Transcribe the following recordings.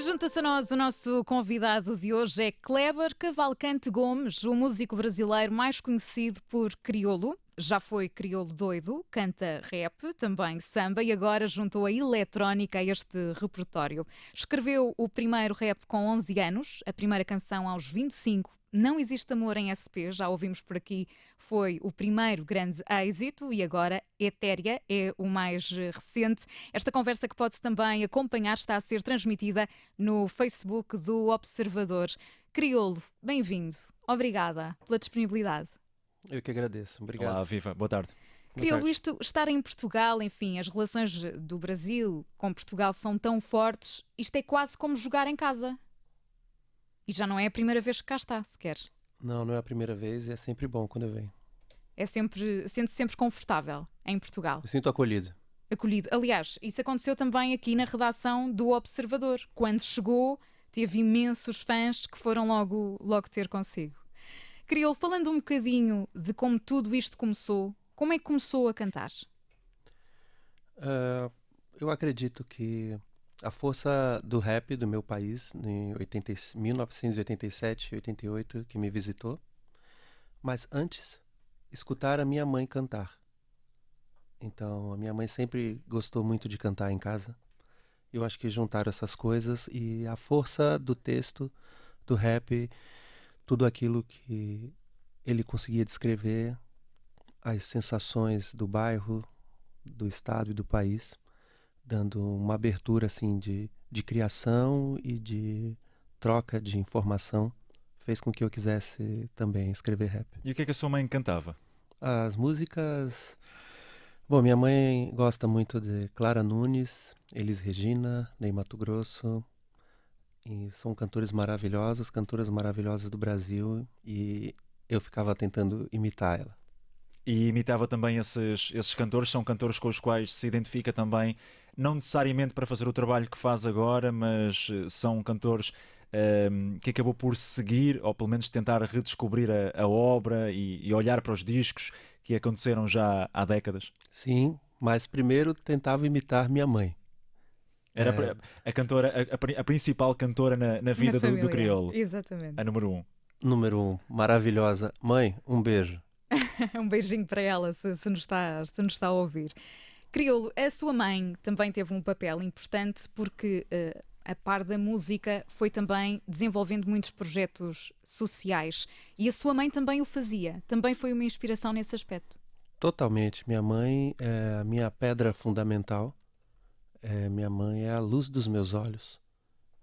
E junta-se a nós o nosso convidado de hoje é Kleber Cavalcante Gomes, o músico brasileiro mais conhecido por crioulo. Já foi crioulo doido, canta rap, também samba e agora juntou a eletrónica a este repertório. Escreveu o primeiro rap com 11 anos, a primeira canção aos 25. Não Existe Amor em SP, já ouvimos por aqui, foi o primeiro grande êxito e agora Etérea é o mais recente. Esta conversa que pode também acompanhar está a ser transmitida no Facebook do Observador. Crioulo, bem-vindo. Obrigada pela disponibilidade. Eu que agradeço. Obrigado. Olá, viva. Boa tarde. Crioulo, isto, estar em Portugal, enfim, as relações do Brasil com Portugal são tão fortes, isto é quase como jogar em casa. E já não é a primeira vez que cá está, sequer. Não, não é a primeira vez e é sempre bom quando eu venho. Sente-se sempre confortável em Portugal. Eu sinto acolhido. Acolhido. Aliás, isso aconteceu também aqui na redação do Observador. Quando chegou, teve imensos fãs que foram logo ter consigo. Crioulo, falando um bocadinho de como tudo isto começou, como é que começou a cantar? Eu acredito que a força do rap do meu país, em 1987, 88, que me visitou, mas antes, escutar a minha mãe cantar. Então, a minha mãe sempre gostou muito de cantar em casa. Eu acho que juntaram essas coisas e a força do texto, do rap, tudo aquilo que ele conseguia descrever, as sensações do bairro, do estado e do país, dando uma abertura assim de criação e de troca de informação, fez com que eu quisesse também escrever rap. E o que é que a sua mãe cantava? As músicas... Bom, minha mãe gosta muito de Clara Nunes, Elis Regina, Ney Matogrosso, e são cantoras maravilhosas do Brasil, e eu ficava tentando imitar ela. E imitava também esses cantores, são cantores com os quais se identifica também, não necessariamente para fazer o trabalho que faz agora, mas são cantores que acabou por seguir, ou pelo menos tentar redescobrir a obra e olhar para os discos que aconteceram já há décadas. Sim, mas primeiro tentava imitar minha mãe. Era a cantora, a principal cantora na vida do crioulo. Exatamente. A número 1. Número 1, maravilhosa. Mãe, um beijo. Um beijinho para ela, se nos está a ouvir. Crioulo, a sua mãe também teve um papel importante porque, a par da música, foi também desenvolvendo muitos projetos sociais. E a sua mãe também o fazia. Também foi uma inspiração nesse aspecto. Totalmente. Minha mãe é a minha pedra fundamental. Minha mãe é a luz dos meus olhos.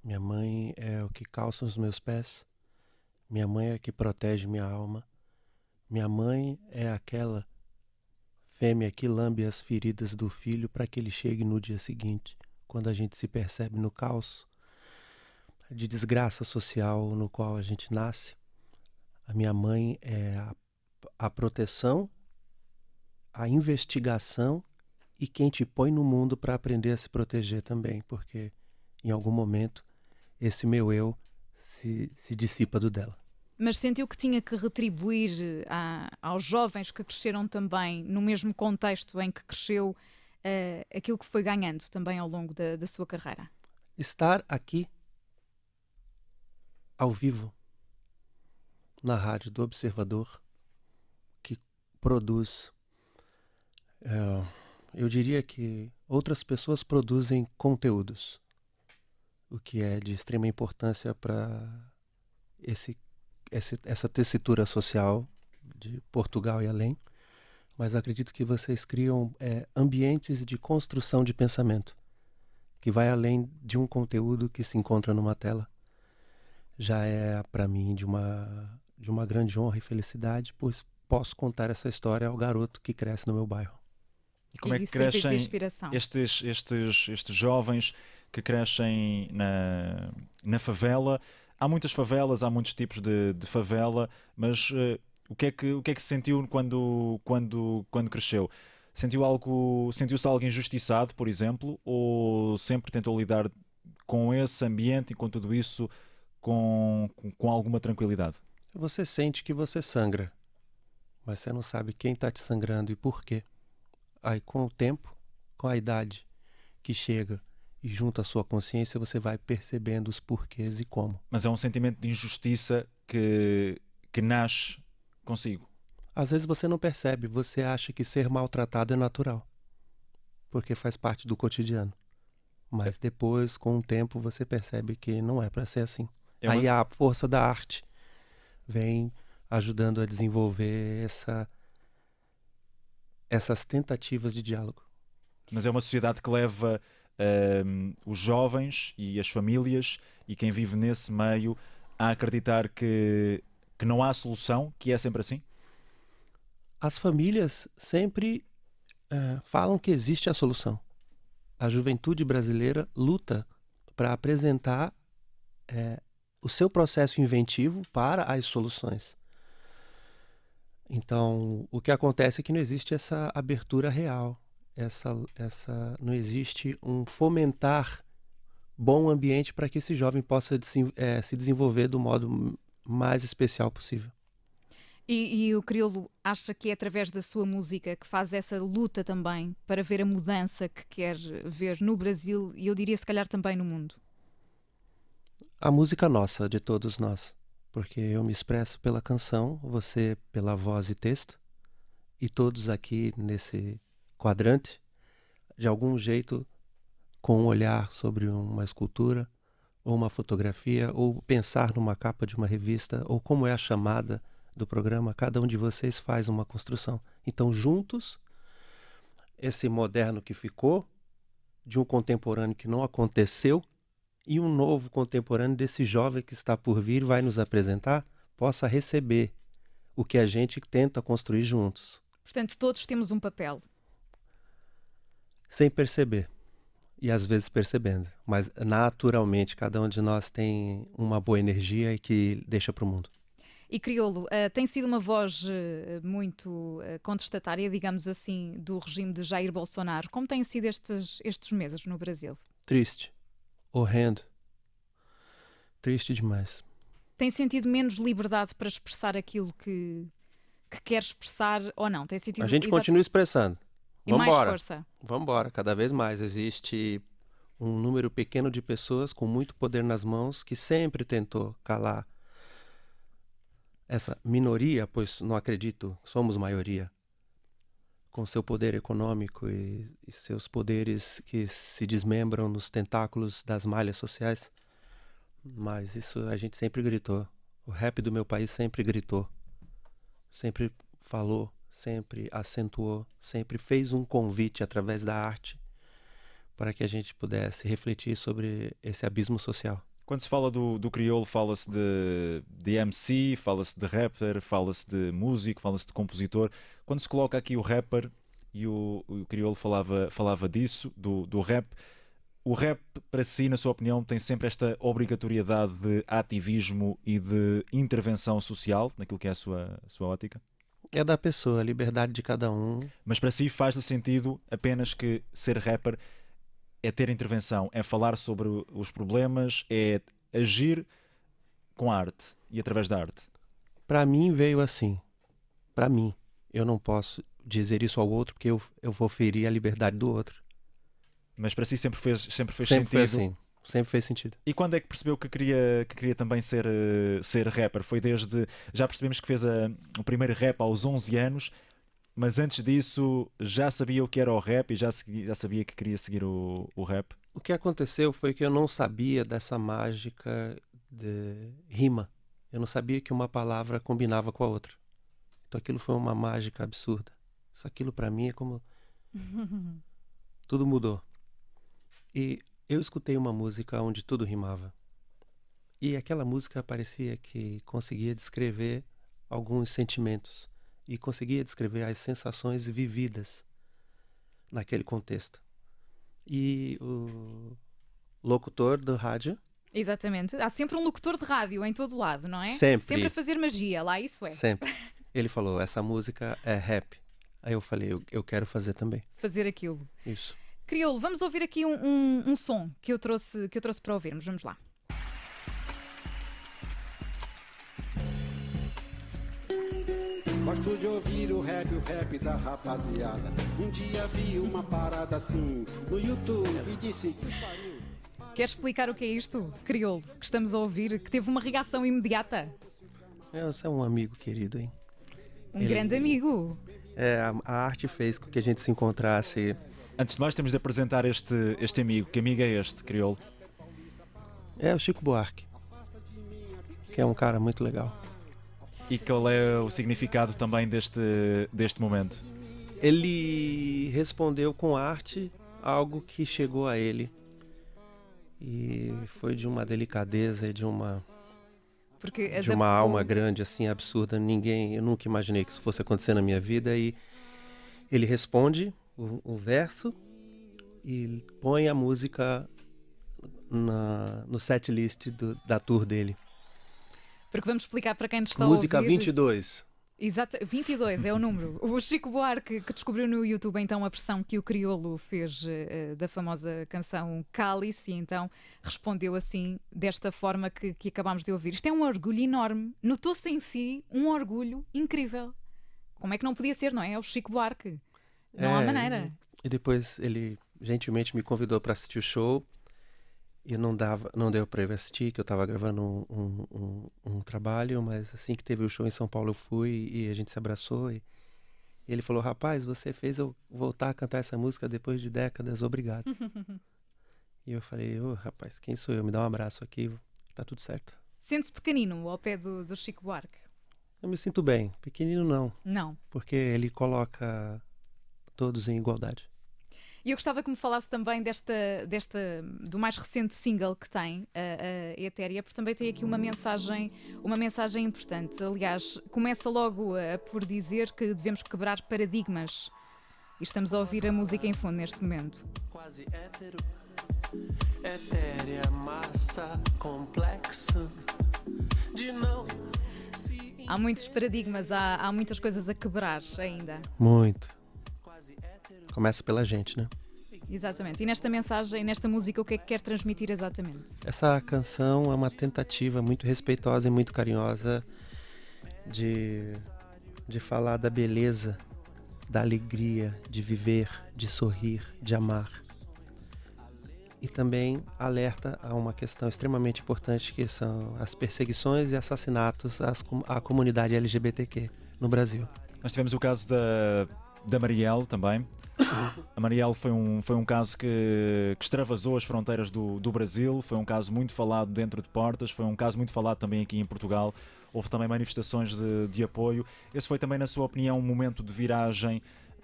Minha mãe é o que calça os meus pés. Minha mãe é a que protege minha alma. Minha mãe é aquela fêmea que lambe as feridas do filho para que ele chegue no dia seguinte, quando a gente se percebe no caos de desgraça social no qual a gente nasce. A minha mãe é a proteção, a investigação e quem te põe no mundo para aprender a se proteger também, porque em algum momento esse meu eu se dissipa do dela. Mas sentiu que tinha que retribuir aos jovens que cresceram também no mesmo contexto em que cresceu aquilo que foi ganhando também ao longo da sua carreira? Estar aqui, ao vivo, na rádio do Observador, que produz... eu diria que outras pessoas produzem conteúdos, o que é de extrema importância para essa tessitura social de Portugal e além, mas acredito que vocês criam ambientes de construção de pensamento, que vai além de um conteúdo que se encontra numa tela. Já é, para mim, de uma grande honra e felicidade, pois posso contar essa história ao garoto que cresce no meu bairro. E como é que crescem estes jovens que crescem na favela? Há muitas favelas, há muitos tipos de favela, mas o que é que se sentiu quando cresceu? Sentiu-se algo injustiçado, por exemplo, ou sempre tentou lidar com esse ambiente e com tudo isso com alguma tranquilidade? Você sente que você sangra, mas você não sabe quem está te sangrando e por quê. Aí com o tempo, com a idade que chega E junto à sua consciência você vai percebendo os porquês e como. Mas é um sentimento de injustiça que nasce consigo. Às vezes você não percebe, você acha que ser maltratado é natural, porque faz parte do cotidiano. Mas depois, com o tempo, você percebe que não é para ser assim. Aí a força da arte vem ajudando a desenvolver essas tentativas de diálogo. Mas é uma sociedade que leva os jovens e as famílias e quem vive nesse meio a acreditar que não há solução, que é sempre assim? As famílias sempre falam que existe a solução. A juventude brasileira luta para apresentar o seu processo inventivo para as soluções. Então, o que acontece é que não existe essa abertura real, não existe um fomentar bom ambiente para que esse jovem possa se desenvolver do modo mais especial possível. E o crioulo acha que é através da sua música que faz essa luta também para ver a mudança que quer ver no Brasil e eu diria se calhar também no mundo? A música nossa, de todos nós. Porque eu me expresso pela canção, você pela voz e texto, e todos aqui nesse quadrante, de algum jeito, com um olhar sobre uma escultura, ou uma fotografia, ou pensar numa capa de uma revista, ou como é a chamada do programa, cada um de vocês faz uma construção. Então, juntos, esse moderno que ficou, de um contemporâneo que não aconteceu, e um novo contemporâneo desse jovem que está por vir vai nos apresentar, possa receber o que a gente tenta construir juntos. Portanto, todos temos um papel. Sem perceber. E às vezes percebendo. Mas naturalmente, cada um de nós tem uma boa energia e que deixa para o mundo. E crioulo, tem sido uma voz muito contestatária, digamos assim, do regime de Jair Bolsonaro. Como têm sido estes meses no Brasil? Triste. Horrendo. Triste demais. Tem sentido menos liberdade para expressar aquilo que quer expressar ou não? Tem sentido... A gente continua expressando. E mais força. Vamos embora, cada vez mais. Existe um número pequeno de pessoas com muito poder nas mãos que sempre tentou calar essa minoria, pois não acredito, somos maioria, com seu poder econômico e seus poderes que se desmembram nos tentáculos das malhas sociais. Mas isso a gente sempre gritou. O rap do meu país sempre gritou. Sempre falou, sempre acentuou, sempre fez um convite através da arte para que a gente pudesse refletir sobre esse abismo social. Quando se fala do crioulo, fala-se de MC, fala-se de rapper, fala-se de músico, fala-se de compositor. Quando se coloca aqui o rapper, e o crioulo falava disso, do rap, o rap, para si, na sua opinião, tem sempre esta obrigatoriedade de ativismo e de intervenção social, naquilo que é a sua ótica? É da pessoa, a liberdade de cada um. Mas para si faz-lhe sentido apenas que ser rapper é ter intervenção, é falar sobre os problemas, é agir com a arte e através da arte? Para mim veio assim. Para mim. Eu não posso dizer isso ao outro porque eu vou ferir a liberdade do outro. Mas para si sempre fez sempre sentido? Foi assim. Sempre fez sentido. E quando é que percebeu que queria também ser rapper? Foi desde... Já percebemos que fez o primeiro rap aos 11 anos, mas antes disso já sabia o que era o rap e já sabia que queria seguir o rap? O que aconteceu foi que eu não sabia dessa mágica de rima. Eu não sabia que uma palavra combinava com a outra. Então aquilo foi uma mágica absurda. Aquilo para mim é como... Tudo mudou. E eu escutei uma música onde tudo rimava. E aquela música parecia que conseguia descrever alguns sentimentos. E conseguia descrever as sensações vividas naquele contexto. E o locutor do rádio... Exatamente. Há sempre um locutor de rádio em todo lado, não é? Sempre. Sempre a fazer magia, lá isso é. Sempre. Ele falou, essa música é rap. Aí eu falei, eu quero fazer também. Fazer aquilo. Isso. Crioulo, vamos ouvir aqui um som que eu trouxe para ouvirmos. Vamos lá. Gosto de ouvir o rap da rapaziada. Um dia vi uma parada assim no YouTube e disse que pariu. Queres explicar o que é isto, crioulo, que estamos a ouvir, que teve uma reação imediata? Você é um amigo querido, hein? Grande amigo. A arte fez com que a gente se encontrasse. Antes de mais, temos de apresentar este amigo. Que amigo é este, crioulo? É o Chico Buarque, que é um cara muito legal. E qual é o significado também deste momento? Ele respondeu com arte algo que chegou a ele. E foi de uma delicadeza e de uma alma grande, assim, absurda. Eu nunca imaginei que isso fosse acontecer na minha vida. E ele responde o verso e põe a música no setlist da tour dele. Porque vamos explicar para quem nos está Música a ouvir. 22. Exato, 22 é o número. O Chico Buarque, que descobriu no YouTube então a versão que o crioulo fez da famosa canção Cálice, e então respondeu assim, desta forma que acabámos de ouvir. Isto é um orgulho enorme. Notou-se em si um orgulho incrível. Como é que não podia ser, não é? É o Chico Buarque. Não há maneira. E depois ele gentilmente me convidou para assistir o show. E não deu para eu assistir, que eu estava gravando um trabalho, mas assim que teve o show em São Paulo eu fui e a gente se abraçou. E ele falou, rapaz, você fez eu voltar a cantar essa música depois de décadas, obrigado. E eu falei, rapaz, quem sou eu? Me dá um abraço aqui, tá tudo certo. Sente-se pequenino ao pé do Chico Buarque? Eu me sinto bem, pequenino não. Não. Porque ele coloca todos em igualdade. E eu gostava que me falasse também do mais recente single que tem, a Etérea, porque também tem aqui uma mensagem importante. Aliás, começa logo por dizer que devemos quebrar paradigmas. E estamos a ouvir a música em fundo neste momento. Quase hétero, etérea, massa, complexo, de não... Há muitos paradigmas, há muitas coisas a quebrar ainda. Muito. Começa pela gente, né? Exatamente. E nesta mensagem, nesta música, o que é que quer transmitir exatamente? Essa canção é uma tentativa muito respeitosa e muito carinhosa de falar da beleza, da alegria, de viver, de sorrir, de amar. E também alerta a uma questão extremamente importante, que são as perseguições e assassinatos à comunidade LGBTQ no Brasil. Nós tivemos o caso da Marielle também. A Marielle foi um caso que extravasou as fronteiras do Brasil, foi um caso muito falado dentro de portas, foi um caso muito falado também aqui em Portugal. Houve também manifestações de apoio. Esse foi também, na sua opinião, um momento de viragem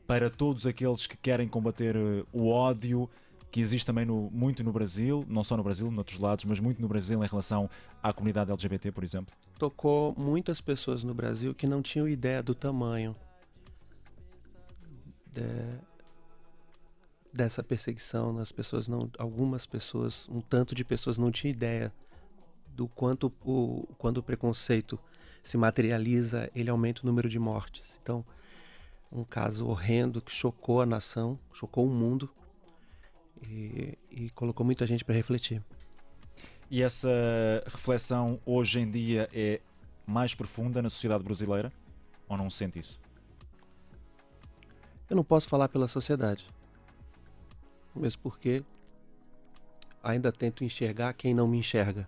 para todos aqueles que querem combater o ódio que existe também muito no Brasil, não só no Brasil, noutros lados, mas muito no Brasil em relação à comunidade LGBT, por exemplo? Tocou muitas pessoas no Brasil que não tinham ideia do tamanho dessa perseguição. Algumas pessoas, um tanto de pessoas não tinham ideia do quando o preconceito se materializa, ele aumenta o número de mortes. Então, um caso horrendo que chocou a nação, chocou o mundo e colocou muita gente para refletir. E essa reflexão hoje em dia é mais profunda na sociedade brasileira? Ou não sente isso? Eu não posso falar pela sociedade, mesmo porque ainda tento enxergar quem não me enxerga.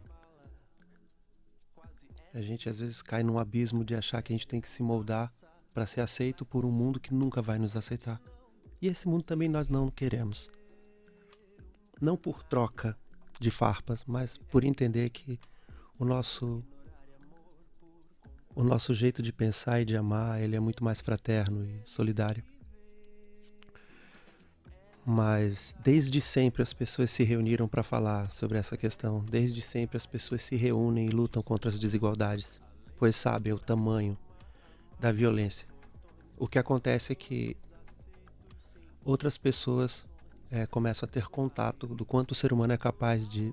A gente às vezes cai num abismo de achar que a gente tem que se moldar para ser aceito por um mundo que nunca vai nos aceitar. E esse mundo também nós não queremos. Não por troca de farpas, mas por entender que o nosso jeito de pensar e de amar, ele é muito mais fraterno e solidário. Mas desde sempre as pessoas se reuniram para falar sobre essa questão. Desde sempre as pessoas se reúnem e lutam contra as desigualdades, pois sabem o tamanho da violência. O que acontece é que outras pessoas começam a ter contato do quanto o ser humano é capaz de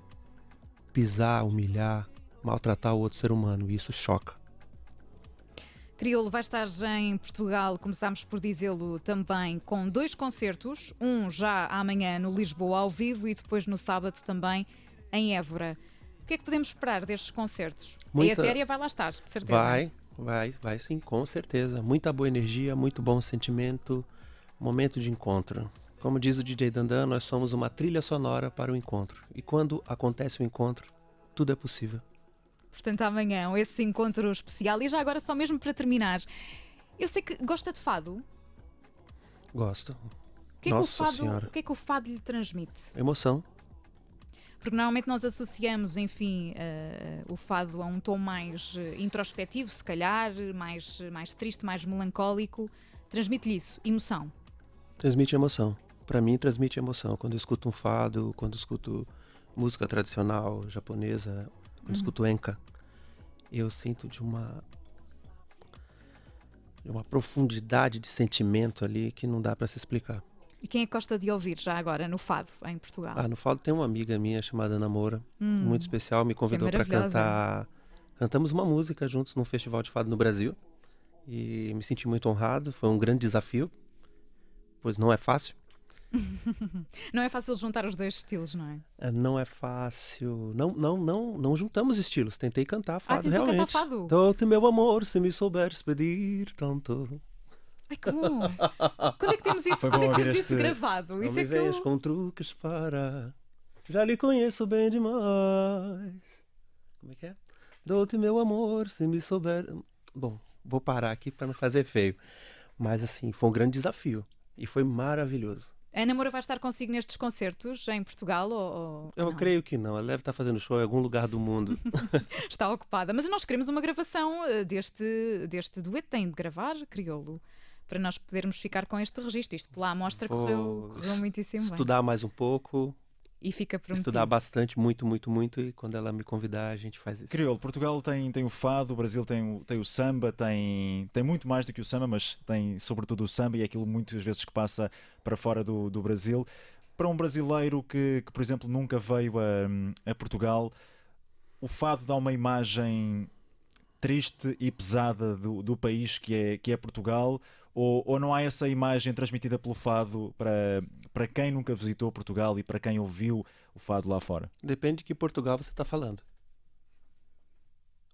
pisar, humilhar, maltratar o outro ser humano, e isso choca. Crioulo vai estar em Portugal, começámos por dizê-lo também, com 2 concertos, um já amanhã no Lisboa ao vivo e depois no sábado também em Évora. O que é que podemos esperar destes concertos? A Etérea vai lá estar, de certeza. Vai sim, com certeza. Muita boa energia, muito bom sentimento, momento de encontro. Como diz o DJ Dandan, nós somos uma trilha sonora para o encontro. E quando acontece o encontro, tudo é possível. Portanto, amanhã, esse encontro especial. E já agora, só mesmo para terminar, eu sei que gosta de fado. Gosto. O que é que o fado lhe transmite? Emoção. Porque normalmente nós associamos, enfim, o fado a um tom mais introspectivo, se calhar, mais triste, mais melancólico. Transmite-lhe isso, emoção. Transmite emoção. Para mim, transmite emoção. Quando eu escuto um fado, quando eu escuto música tradicional japonesa, quando eu escuto enka, eu sinto de uma profundidade de sentimento ali que não dá para se explicar. E quem é que gosta de ouvir já agora no fado, em Portugal? No fado tem uma amiga minha chamada Ana Moura, muito especial, me convidou para cantar. Cantamos uma música juntos num festival de fado no Brasil e me senti muito honrado. Foi um grande desafio, pois não é fácil. Não é fácil juntar os dois estilos, não é? Não é fácil. Não juntamos estilos. Tentei cantar fado, realmente. Cantar fado? Dou-te meu amor, se me souberes pedir tanto. Ai, que bom! Quando é que temos isso, isso gravado? Não isso me venhas com truques para... Já lhe conheço bem demais. Como é que é? Dou-te meu amor, se me souber... Bom, vou parar aqui para não fazer feio. Mas assim, foi um grande desafio. E foi maravilhoso. A Ana Moura vai estar consigo nestes concertos em Portugal? Eu creio que não. Ela deve estar fazendo show em algum lugar do mundo. Está ocupada. Mas nós queremos uma gravação deste dueto. Tem de gravar, Crioulo, para nós podermos ficar com este registro. Isto pela amostra correu muitíssimo bem. Estudar mais um pouco. E fica prometido. Estudar bastante, muito, e quando ela me convidar a gente faz isso. Crioulo, Portugal tem o fado, o Brasil tem o samba, tem muito mais do que o samba, mas tem sobretudo o samba e é aquilo muitas vezes que passa para fora do Brasil. Para um brasileiro que, por exemplo, nunca veio a Portugal, o fado dá uma imagem triste e pesada do país que é Portugal, ou não há essa imagem transmitida pelo fado para quem nunca visitou Portugal e para quem ouviu o fado lá fora? Depende de que Portugal você está falando.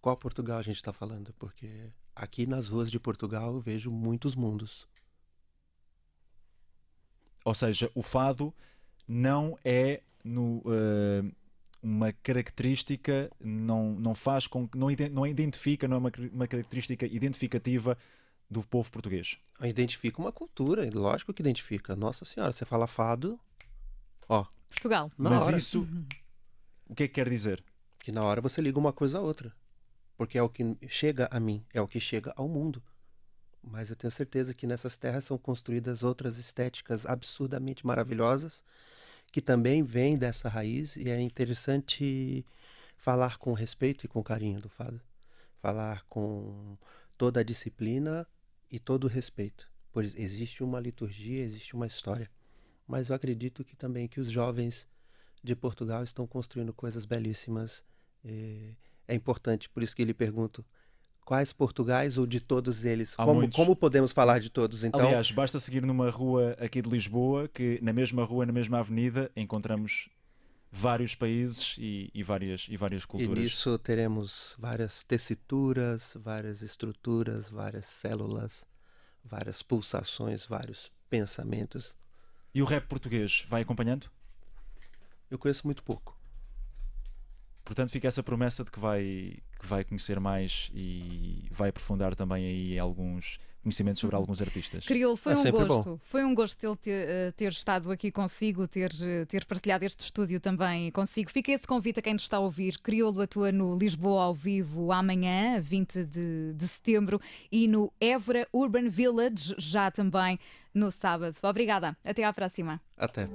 Qual Portugal a gente está falando? Porque aqui nas ruas de Portugal eu vejo muitos mundos. Ou seja, o fado não é uma característica, não faz com que não identifica, não é uma característica identificativa do povo português. Identifica uma cultura, lógico que identifica. Nossa Senhora, você fala fado, Portugal. Mas isso, o que é que quer dizer? Que na hora você liga uma coisa a outra. Porque é o que chega a mim, é o que chega ao mundo. Mas eu tenho certeza que nessas terras são construídas outras estéticas absurdamente maravilhosas, que também vêm dessa raiz, e é interessante falar com respeito e com carinho do fado. Falar com toda a disciplina e todo o respeito. Pois existe uma liturgia, existe uma história. Mas eu acredito que também que os jovens de Portugal estão construindo coisas belíssimas. É importante, por isso que lhe pergunto, quais Portugais ou de todos eles? Como podemos falar de todos, então? Aliás, basta seguir numa rua aqui de Lisboa, que na mesma rua, na mesma avenida, encontramos vários países e várias culturas. E nisso teremos várias tessituras, várias estruturas, várias células, várias pulsações, vários pensamentos. E o rap português vai acompanhando? Eu conheço muito pouco. Portanto, fica essa promessa de que vai conhecer mais e vai aprofundar também aí alguns conhecimentos sobre alguns artistas. Crioulo, foi um gosto. Bom. Foi um gosto ter estado aqui consigo, ter partilhado este estúdio também consigo. Fica esse convite a quem nos está a ouvir. Crioulo atua no Lisboa ao vivo amanhã, 20 de setembro, e no Évora Urban Village, já também no sábado. Obrigada. Até à próxima. Até.